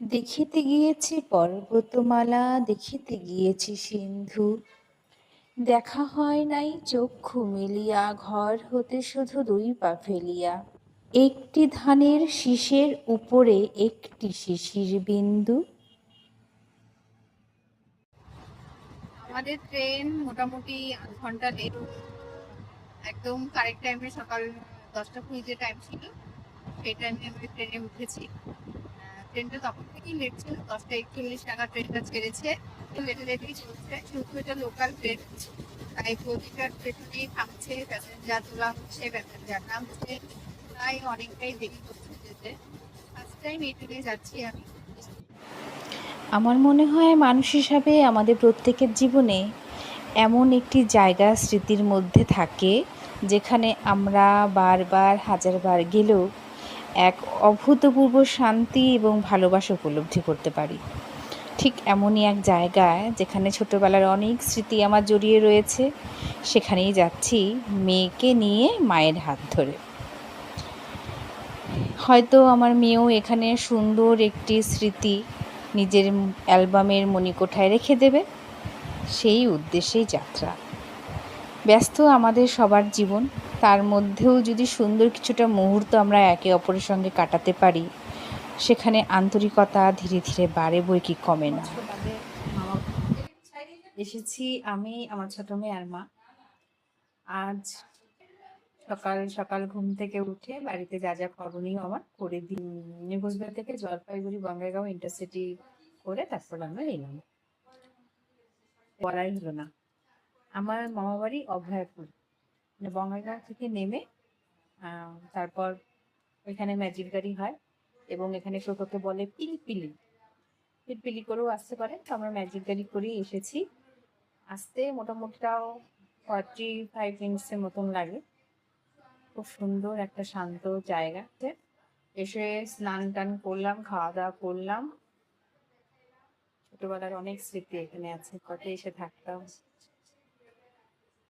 দেখিতে গিয়েছি পর্বতমালা, দেখিতে গিয়েছি সিন্ধু। দেখা হয় নাই চক্ষু মেলিয়া, ঘর হতে শুধু দুই পা ফেলিয়া। একটি ধানের শীষের উপরে একটি শিশির বিন্দু। আমাদের ট্রেন মোটামুটি আধ ঘন্টা লেট, একদম কারেক্ট টাইমে সকাল 10টা 20 যে টাইম ছিল সেই টাইমে আমি ট্রেনে উঠেছি। ট্রেনটা তখন থেকেই লেট ছিল, 10টা 41 টাকা ট্রেনটা ছেড়েছে, লেটে লেটেই চলছে, যেহেতু এটা লোকাল ট্রেন তাই প্রতিটা স্টেশনেই থামছে, প্যাসেঞ্জার তোলা হচ্ছে, প্যাসেঞ্জার নামছে, তাই অনেকটাই দেরি করছে যেতে। ফার্স্ট টাইম এই ট্রেনে যাচ্ছি আমি। আমার মনে হয় মানুষ হিসাবে আমাদের প্রত্যেকের জীবনে এমন একটি জায়গা স্মৃতির মধ্যে থাকে যেখানে আমরা বারবার হাজারবার গেলেও এক অভূতপূর্ব শান্তি এবং ভালোবাসা উপলব্ধি করতে পারি। ঠিক এমনই এক জায়গায় যেখানে ছোটোবেলার অনেক স্মৃতি আমার জড়িয়ে রয়েছে, সেখানেই যাচ্ছি মেয়েকে নিয়ে মায়ের হাত ধরে। হয়তো আমার মেয়েও এখানে সুন্দর একটি স্মৃতি নিজের অ্যালবামের মণিকোঠায় রেখে দেবে, সেই উদ্দেশ্যেই যাত্রা। ব্যস্ত আমাদের সবার জীবন, তার মধ্যেও যদি সুন্দর কিছুটা মুহূর্ত আমরা একে অপরের সঙ্গে কাটাতে পারি, সেখানে আন্তরিকতা ধীরে ধীরে বাড়ে, বই কি কমে না। এসেছি আমি, আমার ছোট মেয়ে আর মা। আজ সকাল সকাল ঘুম থেকে উঠে বাড়িতে যা যা করণীয় আমার করে দিই। নিখোঁজবাড়ি থেকে জলপাইগুড়ি বঙ্গাইগাঁও ইন্টারসিটি করে তারপর আমরা এলাম। বলাই হলো না, আমার মামা বাড়ি অভয়াপুর, বঙ্গাইগাঁও থেকে নেমে তারপর ওইখানে ম্যাজিক গাড়ি হয় এবং এখানে টোটোকে বলে পিলপিলি, পিলপিলি করেও আসতে পারে। তো আমরা ম্যাজিক গাড়ি করেই এসেছি। আসতে মোটামুটিটাও 45 মিনিটসের মতন লাগে। খুব সুন্দর একটা শান্ত জায়গাতে এসে স্নান টান করলাম, খাওয়া দাওয়া করলাম। ছোটবেলার অনেক স্মৃতি এখানে আছে, কত এসে থাকতাম।